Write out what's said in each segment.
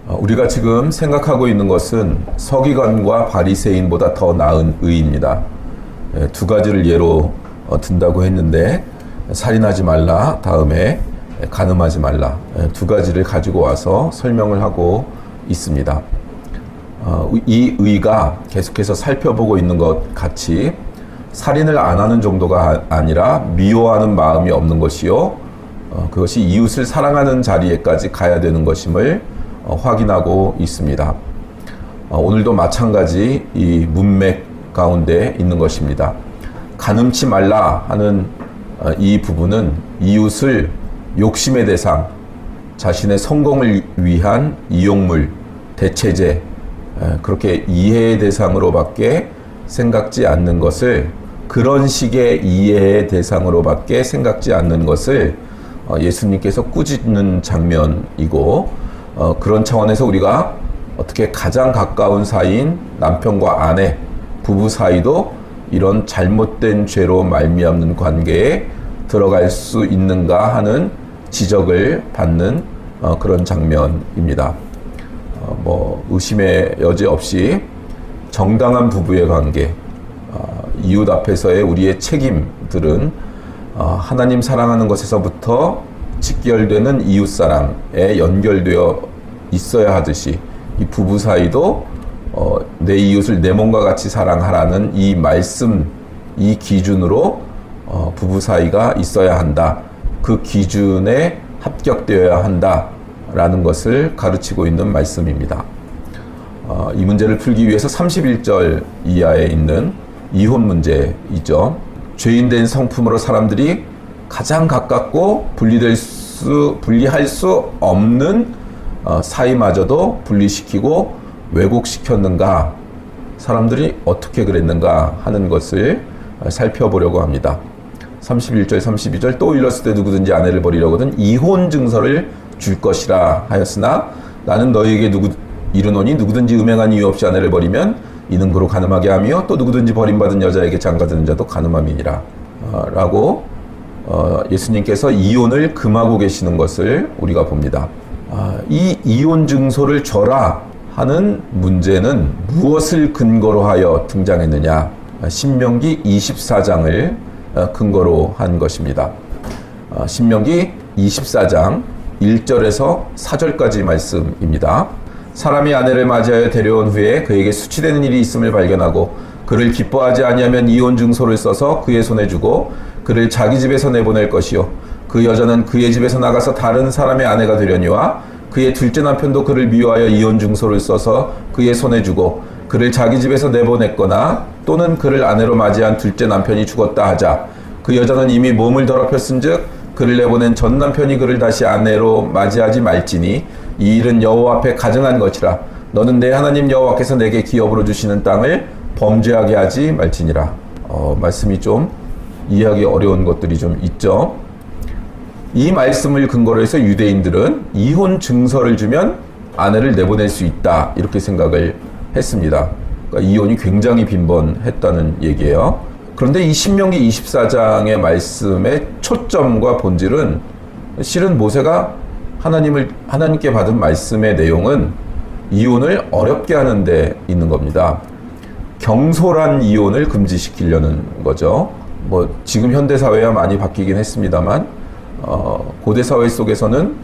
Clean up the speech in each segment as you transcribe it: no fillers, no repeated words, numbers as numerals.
우리가 지금 생각하고 있는 것은 서기관과 바리새인보다 더 나은 의입니다. 두 가지를 예로 든다고 했는데 살인하지 말라, 다음에 간음하지 말라, 두 가지를 가지고 와서 설명을 하고 있습니다. 이 의가 계속해서 살펴보고 있는 것 같이 살인을 안 하는 정도가 아니라 미워하는 마음이 없는 것이요, 그것이 이웃을 사랑하는 자리에까지 가야 되는 것임을 확인하고 있습니다. 오늘도 마찬가지 이 문맥 가운데 있는 것입니다. 간음치 말라 하는 이 부분은 이웃을 욕심의 대상, 자신의 성공을 위한 이용물, 대체제, 그렇게 이해의 대상으로밖에 생각지 않는 것을, 그런 식의 이해의 대상으로밖에 생각지 않는 것을 예수님께서 꾸짖는 장면이고, 그런 차원에서 우리가 어떻게 가장 가까운 사이인 남편과 아내, 부부 사이도 이런 잘못된 죄로 말미암는 관계에 들어갈 수 있는가 하는 지적을 받는 그런 장면입니다. 의심의 여지 없이 정당한 부부의 관계, 이웃 앞에서의 우리의 책임들은 하나님 사랑하는 것에서부터 직결되는 이웃 사랑에 연결되어 있어야 하듯이 이 부부 사이도 내 이웃을 내 몸과 같이 사랑하라는 이 말씀, 이 기준으로 부부 사이가 있어야 한다. 그 기준에 합격되어야 한다라는 것을 가르치고 있는 말씀입니다. 이 문제를 풀기 위해서 31절 이하에 있는 이혼 문제이죠. 죄인된 성품으로 사람들이 가장 가깝고 분리할 수 없는 사이마저도 분리시키고 왜곡시켰는가, 사람들이 어떻게 그랬는가 하는 것을 살펴보려고 합니다. 31절, 32절 또 일렀을 때 누구든지 아내를 버리려거든 이혼 증서를 줄 것이라 하였으나 나는 너희에게 이르노니 누구든지 음행한 이유 없이 아내를 버리면 이는 그로 간음하게 하며 또 누구든지 버림받은 여자에게 장가드는 자도 간음함이니라 라고 예수님께서 이혼을 금하고 계시는 것을 우리가 봅니다. 이 이혼 증서를 줘라 하는 문제는 무엇을 근거로 하여 등장했느냐? 신명기 24장을 근거로 한 것입니다. 신명기 24장 1절에서 4절까지 말씀입니다. 사람이 아내를 맞이하여 데려온 후에 그에게 수치되는 일이 있음을 발견하고 그를 기뻐하지 아니하면 이혼 증서를 써서 그의 손에 주고 그를 자기 집에서 내보낼 것이요, 그 여자는 그의 집에서 나가서 다른 사람의 아내가 되려니와 그의 둘째 남편도 그를 미워하여 이혼 증서를 써서 그의 손에 주고 그를 자기 집에서 내보냈거나 또는 그를 아내로 맞이한 둘째 남편이 죽었다 하자 그 여자는 이미 몸을 더럽혔은즉 그를 내보낸 전 남편이 그를 다시 아내로 맞이하지 말지니 이 일은 여호와 앞에 가증한 것이라. 너는 내 하나님 여호와께서 내게 기업으로 주시는 땅을 범죄하게 하지 말지니라. 말씀이 좀 이해하기 어려운 것들이 좀 있죠. 이 말씀을 근거로 해서 유대인들은 이혼 증서를 주면 아내를 내보낼 수 있다 이렇게 생각을 했습니다. 그러니까 이혼이 굉장히 빈번했다는 얘기예요. 그런데 이 신명기 24장의 말씀의 초점과 본질은 실은 모세가 하나님께 받은 말씀의 내용은 이혼을 어렵게 하는 데 있는 겁니다. 경솔한 이혼을 금지시키려는 거죠. 지금 현대사회야 많이 바뀌긴 했습니다만 고대사회 속에서는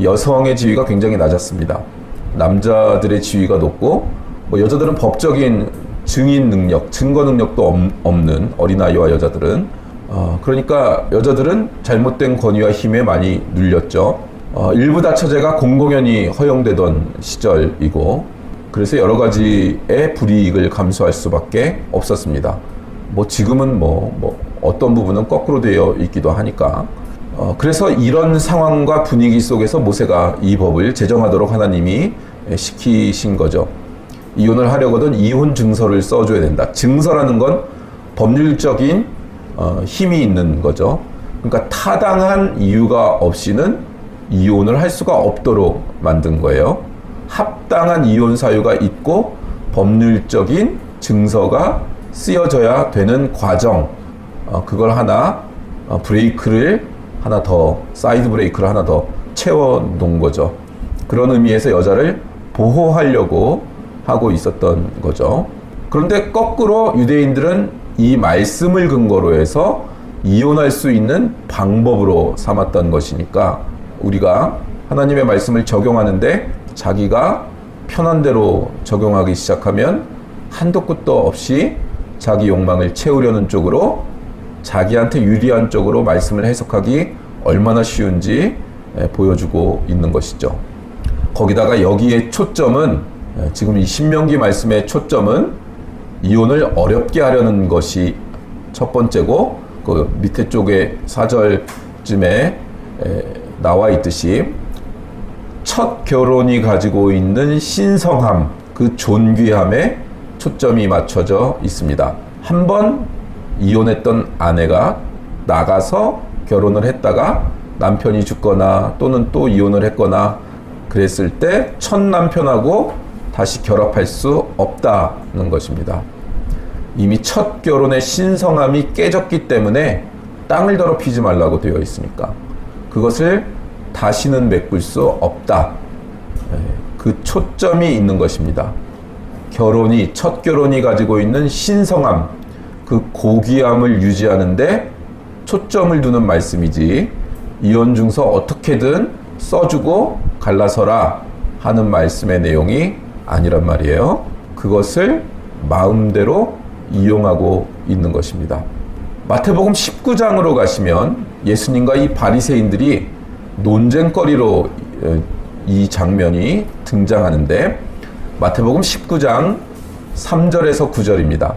여성의 지위가 굉장히 낮았습니다. 남자들의 지위가 높고 여자들은 법적인 증인 능력, 증거 능력도 없는 어린아이와 여자들은 그러니까 여자들은 잘못된 권위와 힘에 많이 눌렸죠. 일부 다처제가 공공연히 허용되던 시절이고 그래서 여러 가지의 불이익을 감수할 수밖에 없었습니다. 지금은 어떤 부분은 거꾸로 되어 있기도 하니까. 그래서 이런 상황과 분위기 속에서 모세가 이 법을 제정하도록 하나님이 시키신 거죠. 이혼을 하려거든 이혼 증서를 써줘야 된다. 증서라는 건 법률적인 힘이 있는 거죠. 그러니까 타당한 이유가 없이는 이혼을 할 수가 없도록 만든 거예요. 합당한 이혼 사유가 있고 법률적인 증서가 쓰여져야 되는 과정, 그걸 하나 브레이크를 하나 더, 사이드 브레이크를 하나 더 채워 놓은 거죠. 그런 의미에서 여자를 보호하려고 하고 있었던 거죠. 그런데 거꾸로 유대인들은 이 말씀을 근거로 해서 이혼할 수 있는 방법으로 삼았던 것이니까 우리가 하나님의 말씀을 적용하는데 자기가 편한 대로 적용하기 시작하면 한도 끝도 없이 자기 욕망을 채우려는 쪽으로, 자기한테 유리한 쪽으로 말씀을 해석하기 얼마나 쉬운지 보여주고 있는 것이죠. 거기다가 여기에 초점은, 지금 이 신명기 말씀의 초점은 이혼을 어렵게 하려는 것이 첫 번째고, 그 밑에 쪽에 4절쯤에 나와 있듯이 첫 결혼이 가지고 있는 신성함, 그 존귀함에 초점이 맞춰져 있습니다. 한 번 이혼했던 아내가 나가서 결혼을 했다가 남편이 죽거나 또는 또 이혼을 했거나 그랬을 때 첫 남편하고 다시 결합할 수 없다는 것입니다. 이미 첫 결혼의 신성함이 깨졌기 때문에 땅을 더럽히지 말라고 되어 있으니까 그것을 다시는 메꿀 수 없다. 그 초점이 있는 것입니다. 첫 결혼이 가지고 있는 신성함, 그 고귀함을 유지하는데 초점을 두는 말씀이지, 이혼 증서 어떻게든 써주고 갈라서라 하는 말씀의 내용이 아니란 말이에요. 그것을 마음대로 이용하고 있는 것입니다. 마태복음 19장으로 가시면 예수님과 이 바리새인들이 논쟁거리로 이 장면이 등장하는데, 마태복음 19장 3절에서 9절입니다.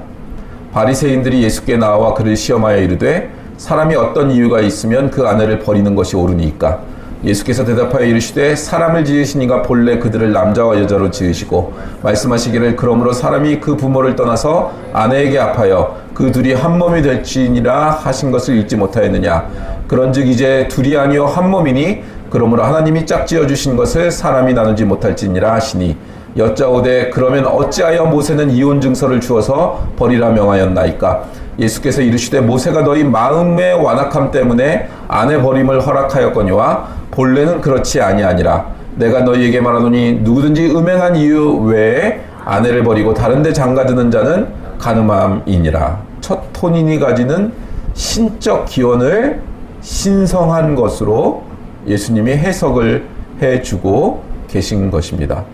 바리새인들이 예수께 나와 그를 시험하여 이르되 사람이 어떤 이유가 있으면 그 아내를 버리는 것이 옳으니까? 예수께서 대답하여 이르시되 사람을 지으신 이가 본래 그들을 남자와 여자로 지으시고 말씀하시기를 그러므로 사람이 그 부모를 떠나서 아내에게 합하여 그 둘이 한 몸이 될지니라 하신 것을 읽지 못하였느냐? 그런즉 이제 둘이 아니요 한 몸이니 그러므로 하나님이 짝지어 주신 것을 사람이 나누지 못할지니라 하시니, 여짜오되 그러면 어찌하여 모세는 이혼 증서를 주어서 버리라 명하였나이까? 예수께서 이르시되 모세가 너희 마음의 완악함 때문에 아내 버림을 허락하였거니와 본래는 그렇지 아니하니라. 내가 너희에게 말하노니 누구든지 음행한 이유 외에 아내를 버리고 다른 데 장가드는 자는 간음함이니라. 첫 혼인이 가지는 신적 기원을 신성한 것으로 예수님이 해석을 해주고 계신 것입니다.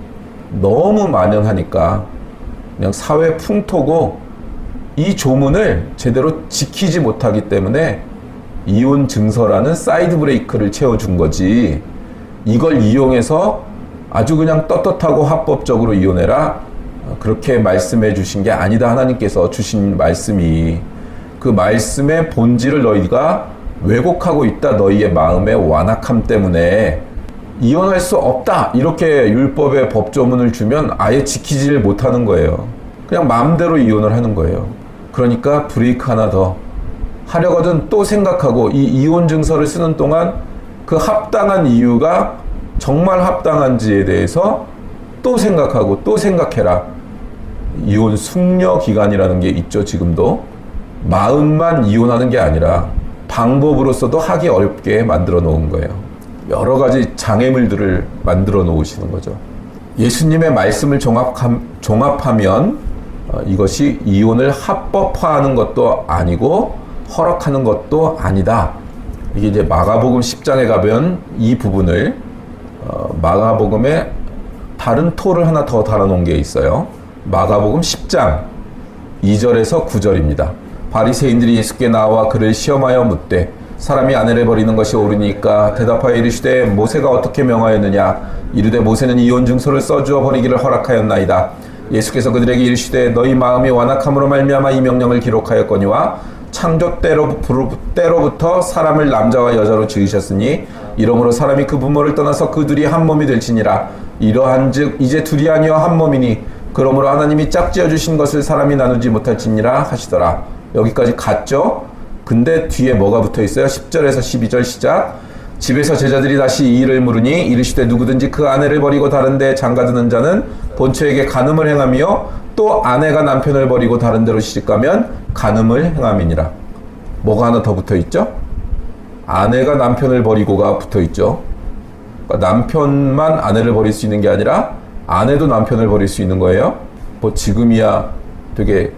너무 만연하니까 그냥 사회 풍토고 이 조문을 제대로 지키지 못하기 때문에 이혼 증서라는 사이드 브레이크를 채워준 거지, 이걸 이용해서 아주 그냥 떳떳하고 합법적으로 이혼해라 그렇게 말씀해 주신 게 아니다. 하나님께서 주신 말씀이, 그 말씀의 본질을 너희가 왜곡하고 있다. 너희의 마음의 완악함 때문에 이혼할 수 없다 이렇게 율법의 법조문을 주면 아예 지키지를 못하는 거예요. 그냥 마음대로 이혼을 하는 거예요. 그러니까 브레이크 하나 더 하려거든 또 생각하고, 이 이혼 증서를 쓰는 동안 그 합당한 이유가 정말 합당한지에 대해서 또 생각하고 또 생각해라. 이혼 숙려 기간이라는 게 있죠. 지금도 마음만 이혼하는 게 아니라 방법으로서도 하기 어렵게 만들어 놓은 거예요. 여러 가지 장애물들을 만들어 놓으시는 거죠. 예수님의 말씀을 종합하면 이것이 이혼을 합법화하는 것도 아니고 허락하는 것도 아니다. 이게 이제 마가복음 10장에 가면 이 부분을 마가복음에 다른 토를 하나 더 달아놓은 게 있어요. 마가복음 10장 2절에서 9절입니다. 바리새인들이 예수께 나와 그를 시험하여 묻되 사람이 아내를 버리는 것이 옳으니까? 대답하여 이르시되 모세가 어떻게 명하였느냐? 이르되 모세는 이혼 증서를 써주어 버리기를 허락하였나이다. 예수께서 그들에게 이르시되 너희 마음이 완악함으로 말미암아 이 명령을 기록하였거니와 창조 때로부터 사람을 남자와 여자로 지으셨으니 이러므로 사람이 그 부모를 떠나서 그 둘이 한 몸이 될지니라. 이러한즉 이제 둘이 아니여 한 몸이니 그러므로 하나님이 짝지어 주신 것을 사람이 나누지 못할지니라 하시더라. 여기까지 갔죠? 근데 뒤에 뭐가 붙어 있어요? 10절에서 12절 시작. 집에서 제자들이 다시 이 일을 물으니 이르시되 누구든지 그 아내를 버리고 다른 데 장가드는 자는 본처에게 간음을 행하며 또 아내가 남편을 버리고 다른 데로 시집가면 간음을 행함이니라. 뭐가 하나 더 붙어 있죠? 아내가 남편을 버리고가 붙어 있죠. 그러니까 남편만 아내를 버릴 수 있는 게 아니라 아내도 남편을 버릴 수 있는 거예요. 뭐 지금이야 되게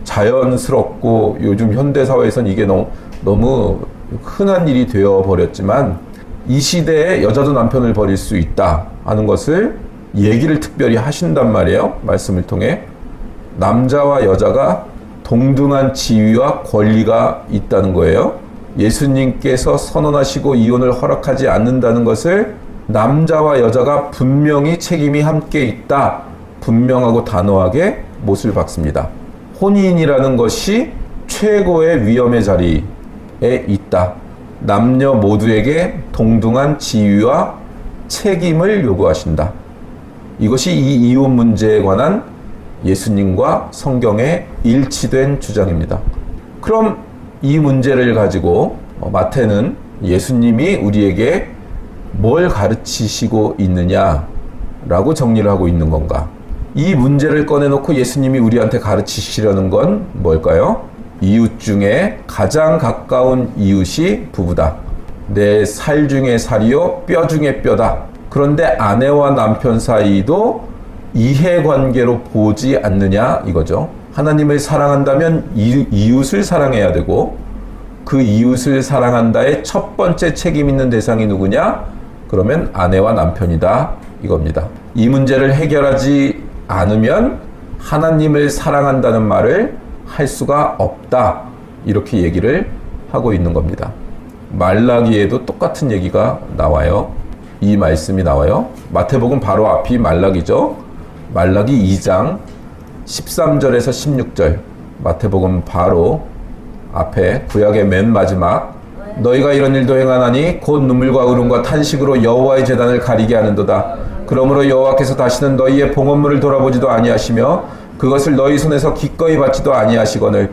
자연스럽고 요즘 현대사회에선 이게 너무 흔한 일이 되어 버렸지만 이 시대에 여자도 남편을 버릴 수 있다 하는 것을 얘기를 특별히 하신단 말이에요. 말씀을 통해 남자와 여자가 동등한 지위와 권리가 있다는 거예요. 예수님께서 선언하시고 이혼을 허락하지 않는다는 것을 남자와 여자가 분명히 책임이 함께 있다. 분명하고 단호하게 못을 박습니다. 혼인이라는 것이 최고의 위험의 자리에 있다. 남녀 모두에게 동등한 지위와 책임을 요구하신다. 이것이 이 이혼 문제에 관한 예수님과 성경의 일치된 주장입니다. 그럼 이 문제를 가지고 마태는 예수님이 우리에게 뭘 가르치시고 있느냐라고 정리를 하고 있는 건가? 이 문제를 꺼내놓고 예수님이 우리한테 가르치시려는 건 뭘까요? 이웃 중에 가장 가까운 이웃이 부부다. 내 살 중에 살이요 뼈 중에 뼈다. 그런데 아내와 남편 사이도 이해관계로 보지 않느냐 이거죠. 하나님을 사랑한다면 이웃을 사랑해야 되고 그 이웃을 사랑한다의 첫 번째 책임 있는 대상이 누구냐? 그러면 아내와 남편이다 이겁니다. 이 문제를 해결하지 않으면 하나님을 사랑한다는 말을 할 수가 없다 이렇게 얘기를 하고 있는 겁니다. 말라기에도 똑같은 얘기가 나와요. 이 말씀이 나와요. 마태복음 바로 앞이 말라기죠. 말라기 2장 13절에서 16절 마태복음 바로 앞에 구약의 맨 마지막 너희가 이런 일도 행하나니 곧 눈물과 울음과 탄식으로 여호와의 제단을 가리게 하는도다. 그러므로 여호와께서 다시는 너희의 봉헌물을 돌아보지도 아니하시며 그것을 너희 손에서 기꺼이 받지도 아니하시거늘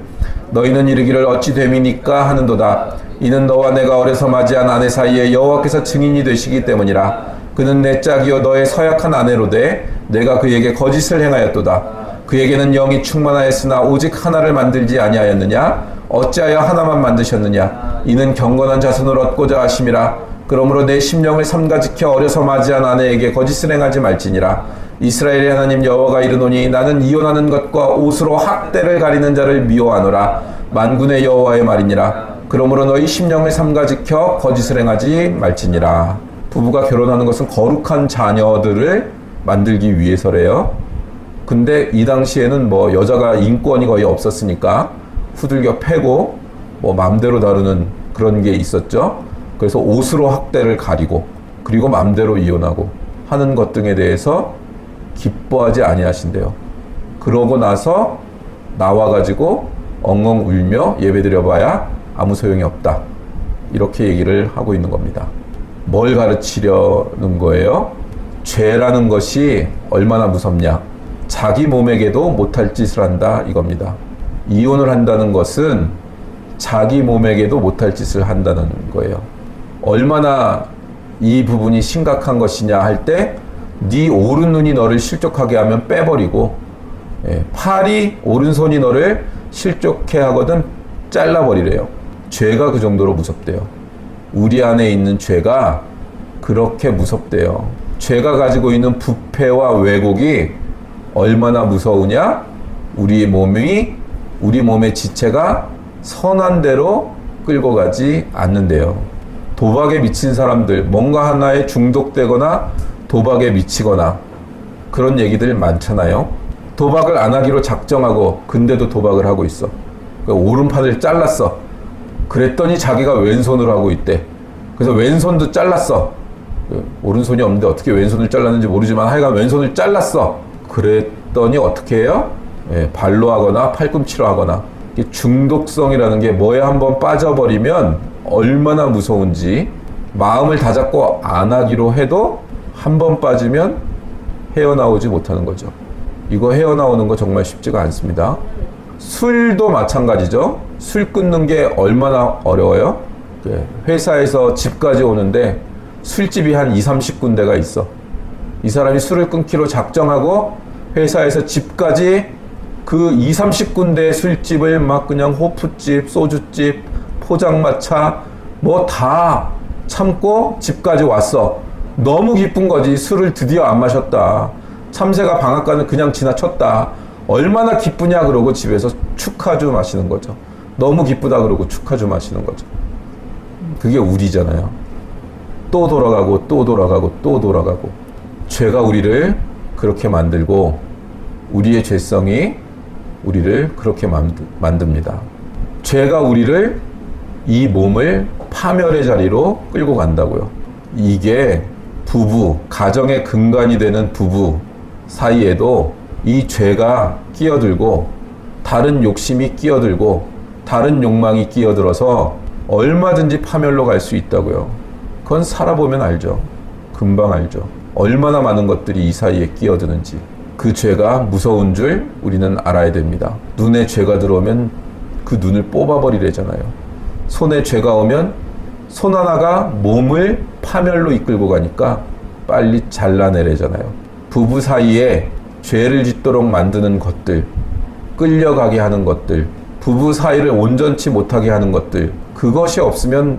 너희는 이르기를 어찌 됨이니까 하는도다. 이는 너와 내가 어려서 맞이한 아내 사이에 여호와께서 증인이 되시기 때문이라. 그는 내 짝이요 너의 서약한 아내로되 내가 그에게 거짓을 행하였도다. 그에게는 영이 충만하였으나 오직 하나를 만들지 아니하였느냐? 어찌하여 하나만 만드셨느냐? 이는 경건한 자손을 얻고자 하심이라. 그러므로 내 심령을 삼가지켜 어려서 맞이한 아내에게 거짓을 행하지 말지니라. 이스라엘의 하나님 여호와가 이르노니 나는 이혼하는 것과 옷으로 학대를 가리는 자를 미워하노라. 만군의 여호와의 말이니라. 그러므로 너희 심령을 삼가지켜 거짓을 행하지 말지니라. 부부가 결혼하는 것은 거룩한 자녀들을 만들기 위해서래요. 근데 이 당시에는 뭐 여자가 인권이 거의 없었으니까 후들겨 패고 뭐 마음대로 다루는 그런 게 있었죠. 그래서 옷으로 학대를 가리고 그리고 마음대로 이혼하고 하는 것 등에 대해서 기뻐하지 아니하신대요. 그러고 나서 나와가지고 엉엉 울며 예배드려봐야 아무 소용이 없다. 이렇게 얘기를 하고 있는 겁니다. 뭘 가르치려는 거예요? 죄라는 것이 얼마나 무섭냐. 자기 몸에게도 못할 짓을 한다 이겁니다. 이혼을 한다는 것은 자기 몸에게도 못할 짓을 한다는 거예요. 얼마나 이 부분이 심각한 것이냐 할 때 네 오른눈이 너를 실족하게 하면 빼버리고 팔이 오른손이 너를 실족해 하거든 잘라버리래요. 죄가 그 정도로 무섭대요. 우리 안에 있는 죄가 그렇게 무섭대요. 죄가 가지고 있는 부패와 왜곡이 얼마나 무서우냐? 우리 몸의 지체가 선한 대로 끌고 가지 않는데요. 도박에 미친 사람들, 뭔가 하나에 중독되거나 도박에 미치거나 그런 얘기들 많잖아요. 도박을 안 하기로 작정하고 근데도 도박을 하고 있어. 그러니까 오른팔을 잘랐어. 그랬더니 자기가 왼손으로 하고 있대. 그래서 왼손도 잘랐어. 오른손이 없는데 어떻게 왼손을 잘랐는지 모르지만 하여간 왼손을 잘랐어. 그랬더니 어떻게 해요? 발로 하거나 팔꿈치로 하거나. 중독성이라는 게 뭐에 한번 빠져버리면 얼마나 무서운지 마음을 다잡고 안 하기로 해도 한 번 빠지면 헤어나오지 못하는 거죠. 이거 헤어나오는 거 정말 쉽지가 않습니다. 술도 마찬가지죠. 술 끊는 게 얼마나 어려워요? 회사에서 집까지 오는데 술집이 한 20-30군데가 있어. 이 사람이 술을 끊기로 작정하고 회사에서 집까지 그 20-30군데의 술집을 막 그냥 호프집, 소주집, 포장마차 뭐 다 참고 집까지 왔어. 너무 기쁜 거지. 술을 드디어 안 마셨다. 참새가 방앗간을 그냥 지나쳤다. 얼마나 기쁘냐 그러고 집에서 축하주 마시는 거죠. 너무 기쁘다 그러고 축하주 마시는 거죠. 그게 우리잖아요. 또 돌아가고 또 돌아가고 또 돌아가고. 죄가 우리를 그렇게 만들고 우리의 죄성이 우리를 그렇게 만듭니다. 죄가 우리를 이 몸을 파멸의 자리로 끌고 간다고요. 이게 부부, 가정의 근간이 되는 부부 사이에도 이 죄가 끼어들고 다른 욕심이 끼어들고 다른 욕망이 끼어들어서 얼마든지 파멸로 갈 수 있다고요. 그건 살아보면 알죠. 금방 알죠. 얼마나 많은 것들이 이 사이에 끼어드는지. 그 죄가 무서운 줄 우리는 알아야 됩니다. 눈에 죄가 들어오면 그 눈을 뽑아버리래잖아요. 손에 죄가 오면 손 하나가 몸을 파멸로 이끌고 가니까 빨리 잘라내래잖아요. 부부 사이에 죄를 짓도록 만드는 것들, 끌려가게 하는 것들, 부부 사이를 온전치 못하게 하는 것들, 그것이 없으면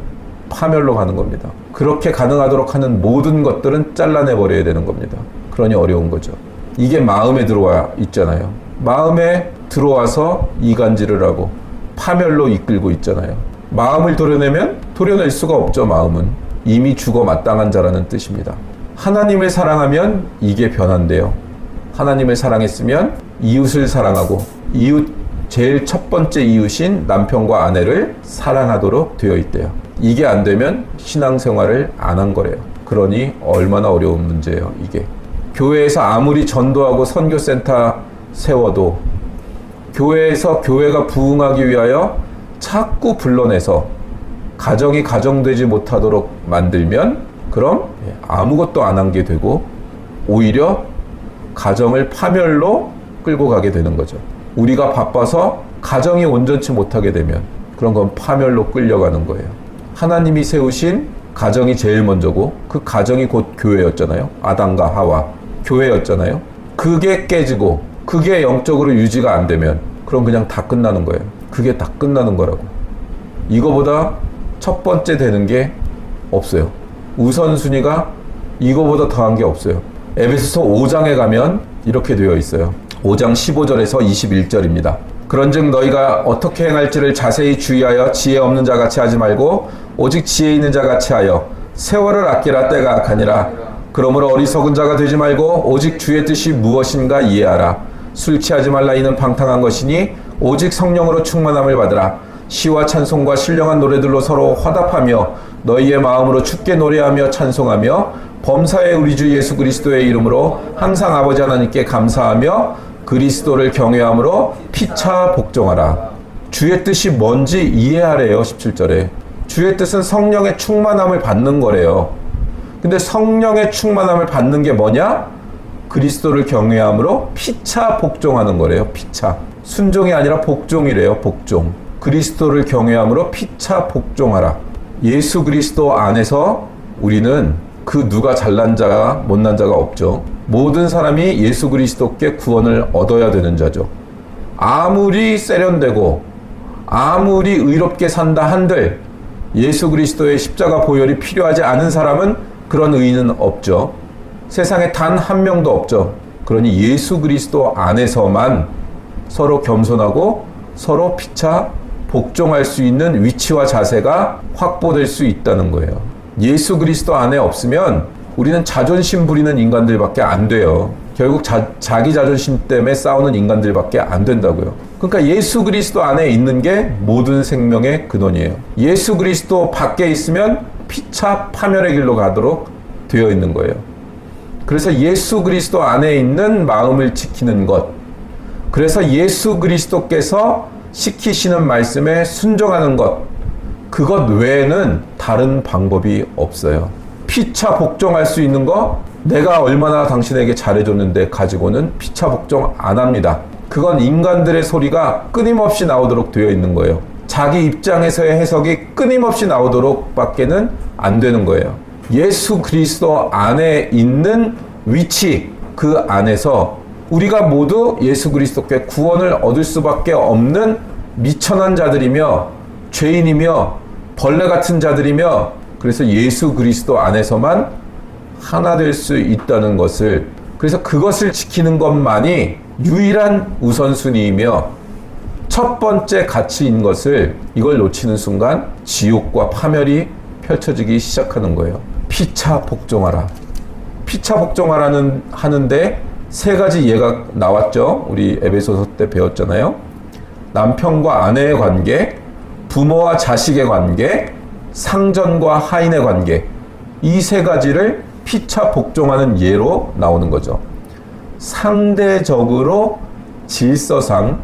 파멸로 가는 겁니다. 그렇게 가능하도록 하는 모든 것들은 잘라내버려야 되는 겁니다. 그러니 어려운 거죠. 이게 마음에 들어와 있잖아요. 마음에 들어와서 이간질을 하고 파멸로 이끌고 있잖아요. 마음을 도려내면 도려낼 수가 없죠. 마음은 이미 죽어 마땅한 자라는 뜻입니다. 하나님을 사랑하면 이게 변한대요. 하나님을 사랑했으면 이웃을 사랑하고 이웃 제일 첫 번째 이웃인 남편과 아내를 사랑하도록 되어 있대요. 이게 안 되면 신앙생활을 안 한 거래요. 그러니 얼마나 어려운 문제예요. 이게 교회에서 아무리 전도하고 선교센터 세워도 교회에서 교회가 부흥하기 위하여 자꾸 불러내서 가정이 가정되지 못하도록 만들면 그럼 아무것도 안 한 게 되고 오히려 가정을 파멸로 끌고 가게 되는 거죠. 우리가 바빠서 가정이 온전치 못하게 되면 그런 건 파멸로 끌려가는 거예요. 하나님이 세우신 가정이 제일 먼저고 그 가정이 곧 교회였잖아요. 아담과 하와 교회였잖아요. 그게 깨지고 그게 영적으로 유지가 안 되면 그럼 그냥 다 끝나는 거예요. 그게 다 끝나는 거라고. 이거보다 첫 번째 되는 게 없어요. 우선순위가 이거보다 더한 게 없어요. 에베소서 5장에 가면 이렇게 되어 있어요. 5장 15절에서 21절입니다. 그런즉 너희가 어떻게 행할지를 자세히 주의하여 지혜 없는 자같이 하지 말고 오직 지혜 있는 자같이 하여 세월을 아끼라. 때가 악하니라. 그러므로 어리석은 자가 되지 말고 오직 주의 뜻이 무엇인가 이해하라. 술 취하지 말라. 이는 방탕한 것이니 오직 성령으로 충만함을 받으라. 시와 찬송과 신령한 노래들로 서로 화답하며 너희의 마음으로 주께 노래하며 찬송하며 범사의 우리 주 예수 그리스도의 이름으로 항상 아버지 하나님께 감사하며 그리스도를 경외함으로 피차 복종하라. 주의 뜻이 뭔지 이해하래요. 17절에 주의 뜻은 성령의 충만함을 받는 거래요. 근데 성령의 충만함을 받는 게 뭐냐? 그리스도를 경외함으로 피차 복종하는 거래요. 피차. 순종이 아니라 복종이래요. 복종. 그리스도를 경외함으로 피차 복종하라. 예수 그리스도 안에서 우리는 그 누가 잘난 자가 못난 자가 없죠. 모든 사람이 예수 그리스도께 구원을 얻어야 되는 자죠. 아무리 세련되고 아무리 의롭게 산다 한들 예수 그리스도의 십자가 보혈이 필요하지 않은 사람은 그런 의인은 없죠. 세상에 단 한 명도 없죠. 그러니 예수 그리스도 안에서만 서로 겸손하고 서로 피차 복종할 수 있는 위치와 자세가 확보될 수 있다는 거예요. 예수 그리스도 안에 없으면 우리는 자존심 부리는 인간들밖에 안 돼요. 결국 자기 자존심 때문에 싸우는 인간들밖에 안 된다고요. 그러니까 예수 그리스도 안에 있는 게 모든 생명의 근원이에요. 예수 그리스도 밖에 있으면 피차 파멸의 길로 가도록 되어 있는 거예요. 그래서 예수 그리스도 안에 있는 마음을 지키는 것, 그래서 예수 그리스도께서 시키시는 말씀에 순종하는 것, 그것 외에는 다른 방법이 없어요. 피차 복종할 수 있는 거, 내가 얼마나 당신에게 잘해줬는데 가지고는 피차 복종 안 합니다. 그건 인간들의 소리가 끊임없이 나오도록 되어 있는 거예요. 자기 입장에서의 해석이 끊임없이 나오도록 밖에는 안 되는 거예요. 예수 그리스도 안에 있는 위치, 그 안에서 우리가 모두 예수 그리스도께 구원을 얻을 수밖에 없는 미천한 자들이며 죄인이며 벌레 같은 자들이며, 그래서 예수 그리스도 안에서만 하나 될 수 있다는 것을, 그래서 그것을 지키는 것만이 유일한 우선순위이며 첫 번째 가치인 것을, 이걸 놓치는 순간 지옥과 파멸이 펼쳐지기 시작하는 거예요. 피차 복종하라. 피차 복종하라는 하는데 세 가지 예가 나왔죠. 우리 에베소서 때 배웠잖아요. 남편과 아내의 관계, 부모와 자식의 관계, 상전과 하인의 관계, 이 세 가지를 피차 복종하는 예로 나오는 거죠. 상대적으로 질서상,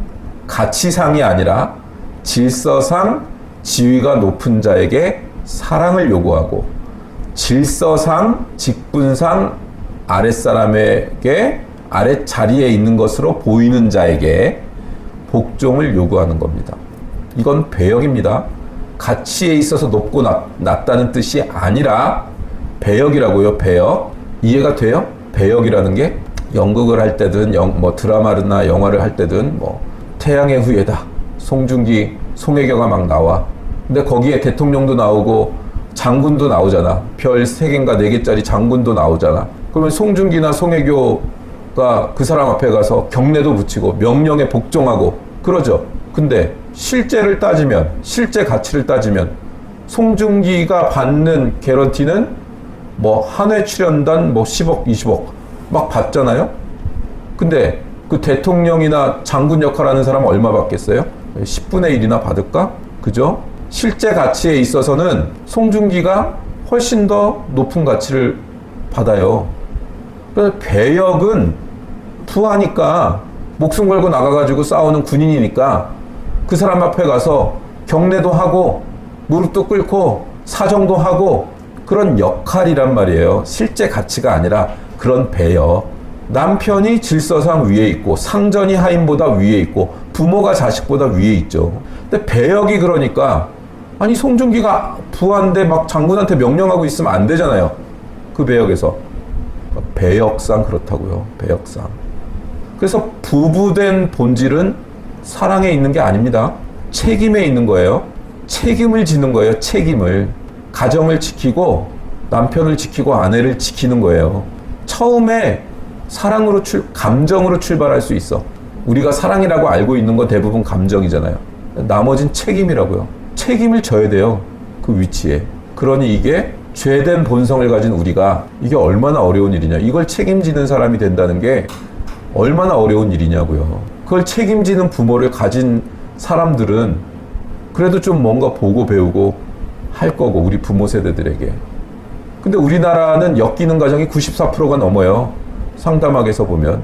가치상이 아니라 질서상 지위가 높은 자에게 사랑을 요구하고, 질서상, 직분상 아랫사람에게 아랫자리에 있는 것으로 보이는 자에게 복종을 요구하는 겁니다. 이건 배역입니다. 가치에 있어서 높고 낮다는 뜻이 아니라 배역이라고요. 배역. 이해가 돼요? 배역이라는 게 연극을 할 때든 드라마나 영화를 할 때든 태양의 후예다, 송중기, 송혜교가 막 나와. 근데 거기에 대통령도 나오고 장군도 나오잖아. 별 3개인가 4개짜리 장군도 나오잖아. 그러면 송중기나 송혜교가 그 사람 앞에 가서 경례도 붙이고 명령에 복종하고 그러죠. 근데 실제를 따지면, 실제 가치를 따지면 송중기가 받는 개런티는 한 회 출연단 10억, 20억 막 받잖아요. 근데 그 대통령이나 장군 역할하는 사람은 얼마 받겠어요? 10분의 1이나 받을까? 그죠? 실제 가치에 있어서는 송중기가 훨씬 더 높은 가치를 받아요. 그래서 배역은 부하니까, 목숨 걸고 나가가지고 싸우는 군인이니까 그 사람 앞에 가서 경례도 하고 무릎도 꿇고 사정도 하고 그런 역할이란 말이에요. 실제 가치가 아니라 그런 배역. 남편이 질서상 위에 있고 상전이 하인보다 위에 있고 부모가 자식보다 위에 있죠. 근데 배역이, 그러니까 아니 송중기가 부하인데 막 장군한테 명령하고 있으면 안 되잖아요. 그 배역에서. 배역상 그렇다고요. 배역상. 그래서 부부된 본질은 사랑에 있는 게 아닙니다. 책임에 있는 거예요. 책임을 지는 거예요. 책임을. 가정을 지키고 남편을 지키고 아내를 지키는 거예요. 처음에 사랑으로 감정으로 출발할 수 있어. 우리가 사랑이라고 알고 있는 건 대부분 감정이잖아요. 나머진 책임이라고요. 책임을 져야 돼요. 그 위치에. 그러니 이게 죄된 본성을 가진 우리가, 이게 얼마나 어려운 일이냐. 이걸 책임지는 사람이 된다는 게 얼마나 어려운 일이냐고요. 그걸 책임지는 부모를 가진 사람들은 그래도 좀 뭔가 보고 배우고 할 거고, 우리 부모 세대들에게. 근데 우리나라는 엮이는 가정이 94%가 넘어요. 상담학에서 보면.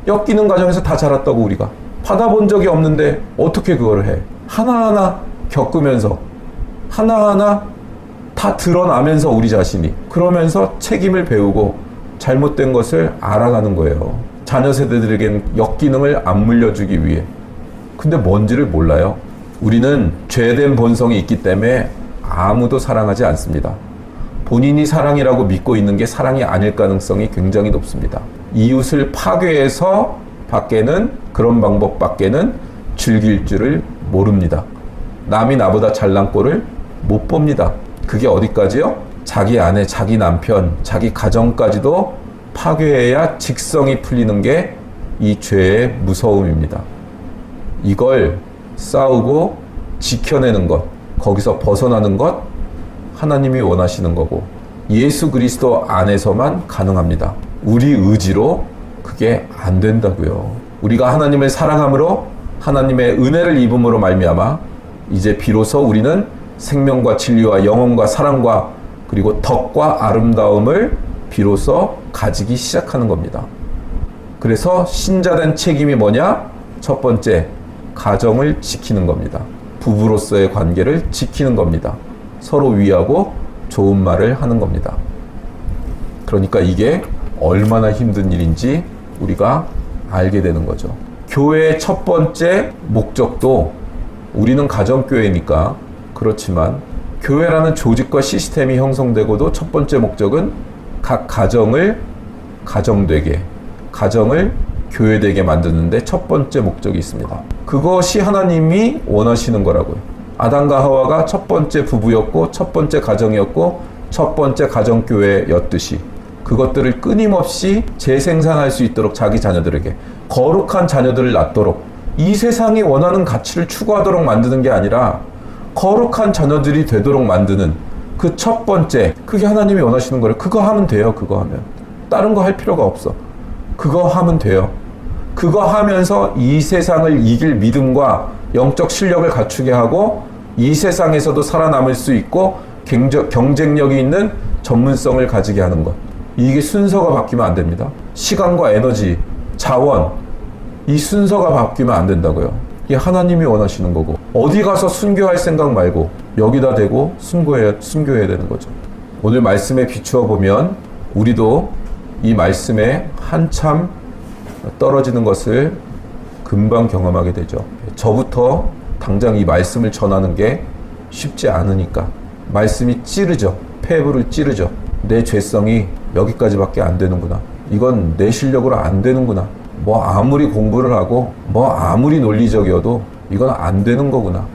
엮이는 가정에서 다 자랐다고. 우리가 받아본 적이 없는데 어떻게 그걸 해. 하나하나 겪으면서, 하나하나 다 드러나면서 우리 자신이. 그러면서 책임을 배우고 잘못된 것을 알아가는 거예요. 자녀 세대들에겐 역기능을 안 물려주기 위해. 근데 뭔지를 몰라요. 우리는 죄된 본성이 있기 때문에 아무도 사랑하지 않습니다. 본인이 사랑이라고 믿고 있는 게 사랑이 아닐 가능성이 굉장히 높습니다. 이웃을 파괴해서 밖에는, 그런 방법 밖에는 즐길 줄을 모릅니다. 남이 나보다 잘난 꼴을 못 봅니다. 그게 어디까지요? 자기 아내, 자기 남편, 자기 가정까지도 파괴해야 직성이 풀리는 게 이 죄의 무서움입니다. 이걸 싸우고 지켜내는 것, 거기서 벗어나는 것, 하나님이 원하시는 거고 예수 그리스도 안에서만 가능합니다. 우리 의지로 그게 안 된다고요. 우리가 하나님을 사랑함으로, 하나님의 은혜를 입음으로 말미암아 이제 비로소 우리는 생명과 진리와 영혼과 사랑과 그리고 덕과 아름다움을 비로소 가지기 시작하는 겁니다. 그래서 신자된 책임이 뭐냐? 첫 번째, 가정을 지키는 겁니다. 부부로서의 관계를 지키는 겁니다. 서로 위하고 좋은 말을 하는 겁니다. 그러니까 이게 얼마나 힘든 일인지 우리가 알게 되는 거죠. 교회의 첫 번째 목적도, 우리는 가정교회니까 그렇지만 교회라는 조직과 시스템이 형성되고도 첫 번째 목적은 각 가정을 가정되게, 가정을 교회되게 만드는데 첫 번째 목적이 있습니다. 그것이 하나님이 원하시는 거라고요. 아담과 하와가 첫 번째 부부였고 첫 번째 가정이었고 첫 번째 가정교회였듯이 그것들을 끊임없이 재생산할 수 있도록 자기 자녀들에게 거룩한 자녀들을 낳도록 이 세상이 원하는 가치를 추구하도록 만드는 게 아니라 거룩한 자녀들이 되도록 만드는 그 첫 번째, 그게 하나님이 원하시는 거예요. 그거 하면 돼요. 그거 하면. 다른 거 할 필요가 없어. 그거 하면 돼요. 그거 하면서 이 세상을 이길 믿음과 영적 실력을 갖추게 하고 이 세상에서도 살아남을 수 있고 경쟁력이 있는 전문성을 가지게 하는 것. 이게 순서가 바뀌면 안 됩니다. 시간과 에너지, 자원, 이 순서가 바뀌면 안 된다고요. 이게 하나님이 원하시는 거고, 어디 가서 순교할 생각 말고 여기다 대고 순교해야 되는 거죠. 오늘 말씀에 비추어 보면 우리도 이 말씀에 한참 떨어지는 것을 금방 경험하게 되죠. 저부터 당장 이 말씀을 전하는 게 쉽지 않으니까. 말씀이 찌르죠. 폐부를 찌르죠. 내 죄성이 여기까지밖에 안 되는구나. 이건 내 실력으로 안 되는구나. 뭐 아무리 공부를 하고 뭐 아무리 논리적이어도 이건 안 되는 거구나.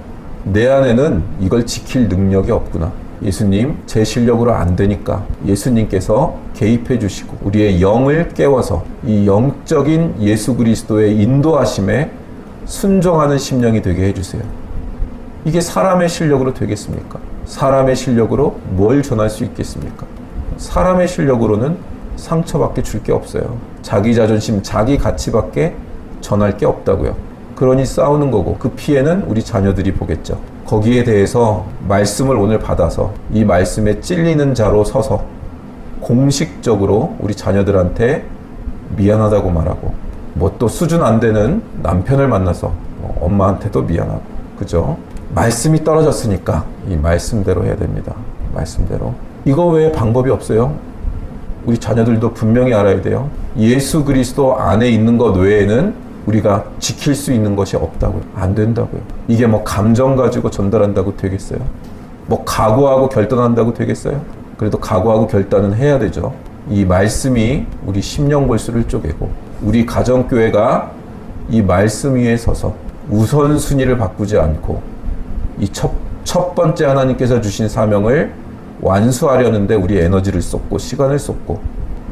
내 안에는 이걸 지킬 능력이 없구나. 예수님, 제 실력으로 안 되니까 예수님께서 개입해 주시고 우리의 영을 깨워서 이 영적인 예수 그리스도의 인도하심에 순종하는 심령이 되게 해주세요. 이게 사람의 실력으로 되겠습니까? 사람의 실력으로 뭘 전할 수 있겠습니까? 사람의 실력으로는 상처밖에 줄 게 없어요. 자기 자존심, 자기 가치밖에 전할 게 없다고요. 그러니 싸우는 거고 그 피해는 우리 자녀들이 보겠죠. 거기에 대해서 말씀을 오늘 받아서 이 말씀에 찔리는 자로 서서 공식적으로 우리 자녀들한테 미안하다고 말하고, 뭐 또 수준 안 되는 남편을 만나서 엄마한테도 미안하고, 그죠? 말씀이 떨어졌으니까 이 말씀대로 해야 됩니다. 말씀대로. 이거 외에 방법이 없어요. 우리 자녀들도 분명히 알아야 돼요. 예수 그리스도 안에 있는 것 외에는 우리가 지킬 수 있는 것이 없다고요. 안 된다고요. 이게 뭐 감정 가지고 전달한다고 되겠어요? 뭐 각오하고 결단한다고 되겠어요? 그래도 각오하고 결단은 해야 되죠. 이 말씀이 우리 심령골수를 쪼개고 우리 가정교회가 이 말씀 위에 서서 우선순위를 바꾸지 않고 이 첫 번째 하나님께서 주신 사명을 완수하려는데 우리 에너지를 쏟고 시간을 쏟고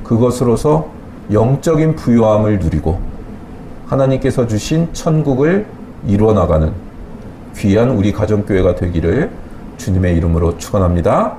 그것으로서 영적인 부요함을 누리고 하나님께서 주신 천국을 이루어나가는 귀한 우리 가정교회가 되기를 주님의 이름으로 축원합니다.